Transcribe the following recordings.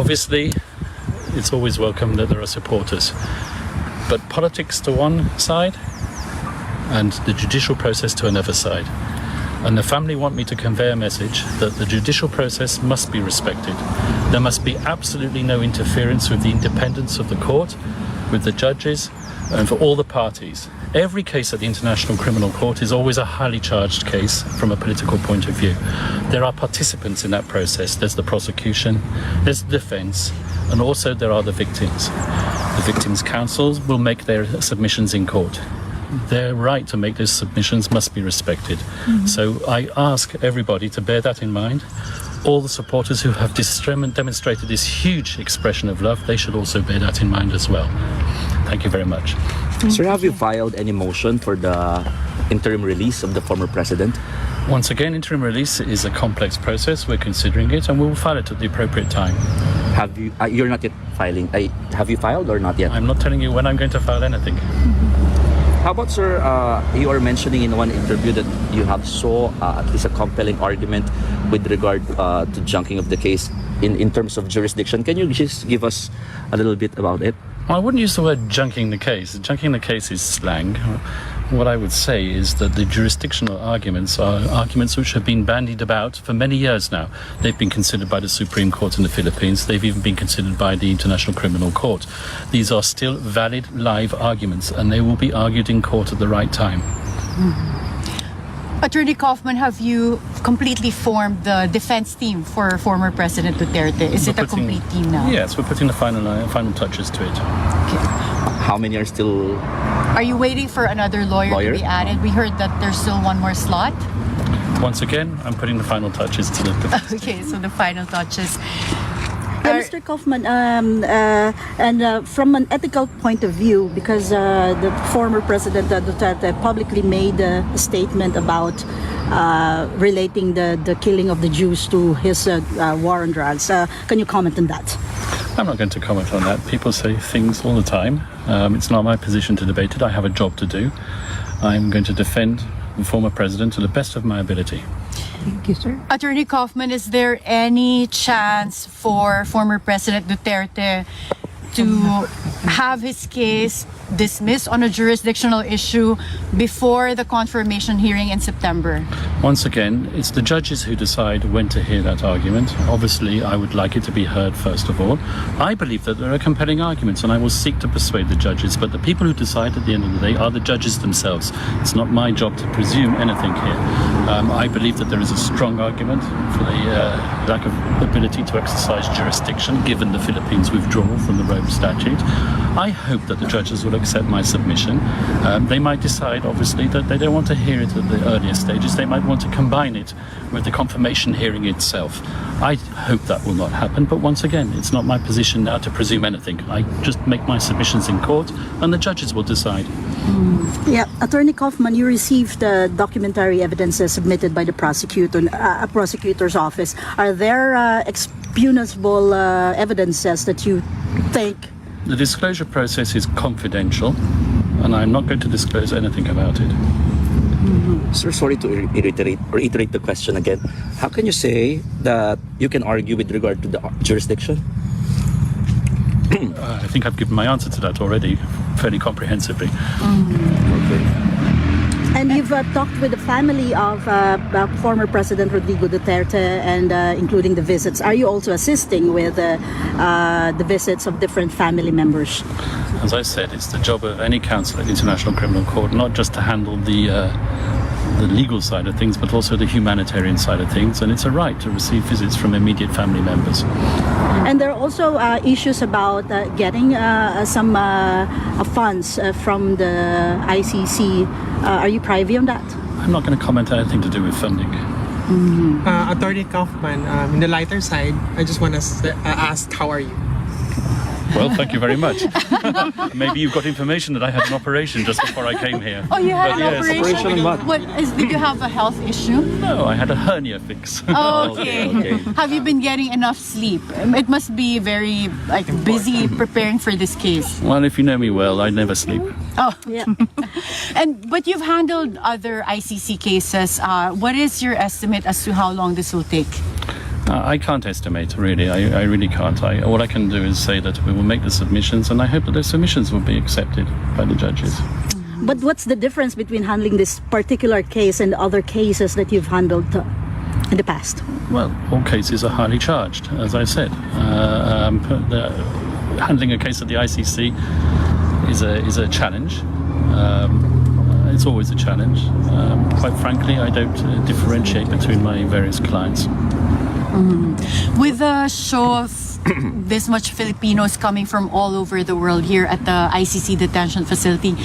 Obviously, it's always welcome that there are supporters. But politics to one side and the judicial process to another side. And the family want me to convey a message that the judicial process must be respected. There must be absolutely no interference with the independence of the court, with the judges, and for all the parties. Every case at the International Criminal Court is always a highly charged case from a political point of view. There are participants in that process. There's the prosecution, there's the defense, and also there are the victims. The victims' counsels will make their submissions in court. Their right to make those submissions must be respected. So I ask everybody to bear that in mind. All the supporters who have demonstrated this huge expression of love, they should also bear that in mind as well. Thank you very much. Sir, have you filed any motion for the interim release of the former president? Once again, interim release is a complex process. We're considering it and we will file it at the appropriate time. Have you? You're not yet filing. Have you filed or not yet? I'm not telling you when I'm going to file anything. How about, sir, you are mentioning in one interview that you have saw at least a compelling argument with regard to junking of the case in terms of jurisdiction. Can you just give us a little bit about it? Well, I wouldn't use the word junking the case. Junking the case is slang. What I would say is that the jurisdictional arguments are arguments which have been bandied about for many years now. They've been considered by the Supreme Court in the Philippines. They've even been considered by the International Criminal Court. These are still valid, live arguments, and they will be argued in court at the right time. Attorney Kaufman, have you completely formed the defense team for former President Duterte? Is it a complete team now? Yes, we're putting the final touches to it. Okay. How many are still? Are you waiting for another lawyer to be added? We heard that there's still one more slot. Once again, I'm putting the final touches to the defense. Okay, so the final touches. Mr. Kaufman, from an ethical point of view, because the former President Duterte publicly made a statement about relating the killing of the Jews to his war on drugs. Can you comment on that? I'm not going to comment on that. People say things all the time. It's not my position to debate it. I have a job to do. I'm going to defend the former president to the best of my ability. Thank you, sir. Attorney Kaufman, is there any chance for former President Duterte to have his case dismissed on a jurisdictional issue before the confirmation hearing in September? Once again, it's the judges who decide when to hear that argument. Obviously, I would like it to be heard first of all. I believe that there are compelling arguments and I will seek to persuade the judges, but the people who decide at the end of the day are the judges themselves. It's not my job to presume anything here. I believe that there is a strong argument for the lack of ability to exercise jurisdiction given the Philippines' withdrawal from the Rome Statute. I hope that the judges will accept my submission. They might decide, obviously, that they don't want to hear it at the earlier stages. They might want to combine it with the confirmation hearing itself. I hope that will not happen, but once again, it's not my position now to presume anything. I just make my submissions in court, and the judges will decide. Yeah, Attorney Kaufman, you received documentary evidences submitted by the prosecutor's office. Are there expunable evidences that you think? The disclosure process is confidential, and I'm not going to disclose anything about it. Sir, sorry to reiterate the question again. How can you say that you can argue with regard to the jurisdiction? I think I've given my answer to that already, fairly comprehensively. Okay. And you've talked with the family of former President Rodrigo Duterte, and including the visits. Are you also assisting with the visits of different family members? As I said, it's the job of any counsel at the International Criminal Court not just to handle the legal side of things, but also the humanitarian side of things, and it's a right to receive visits from immediate family members. And there are also issues about getting some funds from the ICC. Are you privy on that? I'm not going to comment on anything to do with funding. Attorney Kaufman, in the lighter side, I just want to ask, how are you? Well, thank you very much. Maybe you've got information that I had an operation just before I came here. Oh, you had an yes, operation? Did you have a health issue? No, I had a hernia fix. Oh, okay. Have you been getting enough sleep? It must be very busy preparing for this case. Well, if you know me well, I never sleep. Oh, yeah. But you've handled other ICC cases. What is your estimate as to how long this will take? I can't estimate, really. I really can't. All I can do is say that we will make the submissions, and I hope that those submissions will be accepted by the judges. But what's the difference between handling this particular case and other cases that you've handled in the past? Well, all cases are highly charged, as I said. Handling a case at the ICC is a challenge. It's always a challenge. Quite frankly, I don't differentiate between my various clients. With a show of this much Filipinos coming from all over the world here at the ICC detention facility,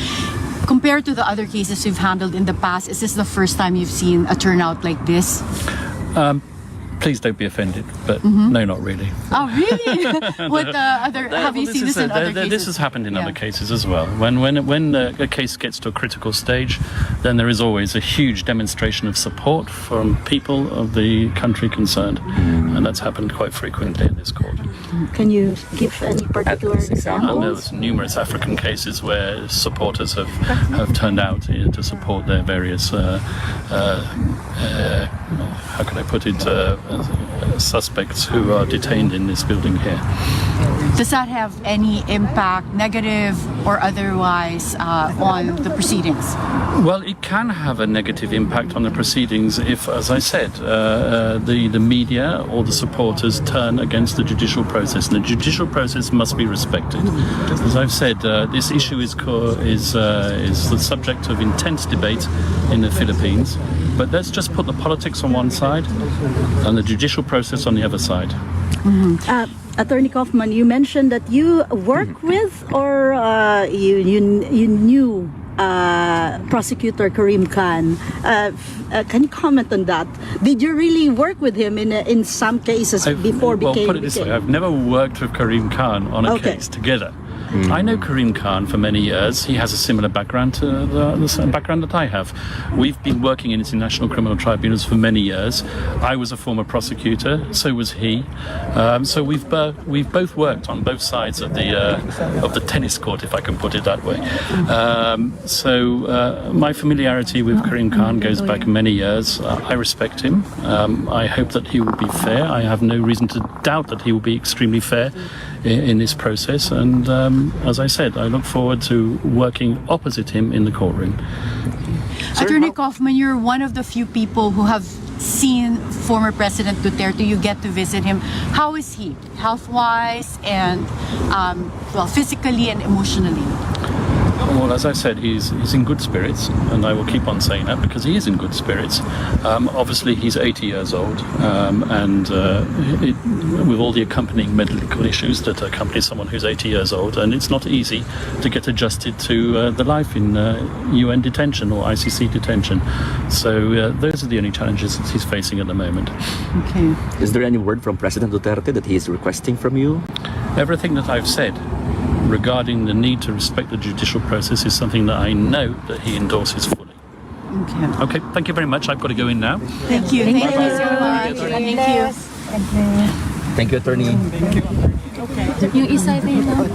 compared to the other cases you've handled in the past, is this the first time you've seen a turnout like this? Please don't be offended, but no, not really. Oh, really? Have you seen this in other cases? This has happened in other cases as well. When a case gets to a critical stage, then there is always a huge demonstration of support from people of the country concerned, and that's happened quite frequently in this court. Can you give any particular And examples? there's numerous African cases where supporters have turned out to support their various, how can I put it, suspects who are detained in this building here. Does that have any impact, negative or otherwise, on the proceedings? Well, it can have a negative impact on the proceedings if, as I said, the media or the supporters turn against the judicial process. And the judicial process must be respected. As I've said, this issue is the subject of intense debate in the Philippines. But let's just put the politics on one side and the judicial process on the other side. Attorney Kaufman, you mentioned that you work with or you knew prosecutor Karim Khan. Can you comment on that? Did you really work with him in some cases before Well, put it this way, I've never worked with Karim Khan on a case together. I know Karim Khan for many years. He has a similar background to the background that I have. We've been working in international criminal tribunals for many years. I was a former prosecutor, so was he. So we've both worked on both sides of the tennis court, if I can put it that way. My familiarity with Karim Khan goes back many years. I respect him. I hope that he will be fair. I have no reason to doubt that he will be extremely fair in this process, and as I said, I look forward to working opposite him in the courtroom. Attorney Kaufman, you're one of the few people who have seen former President Duterte. You get to visit him. How is he, health-wise and physically and emotionally? Well, as I said, he's in good spirits, and I will keep on saying that because he is in good spirits. Obviously, he's 80 years old, and with all the accompanying medical issues that accompany someone who's 80 years old, and it's not easy to get adjusted to the life in UN detention or ICC detention. So those are the only challenges that he's facing at the moment. Okay. Is there any word from President Duterte that he is requesting from you? Everything that I've said regarding the need to respect the judicial process is something that I know that he endorses fully. Okay, thank you very much. I've got to go in now. Thank you. Thank you so much. Thank you. Thank you, Attorney. Yung isa din, no?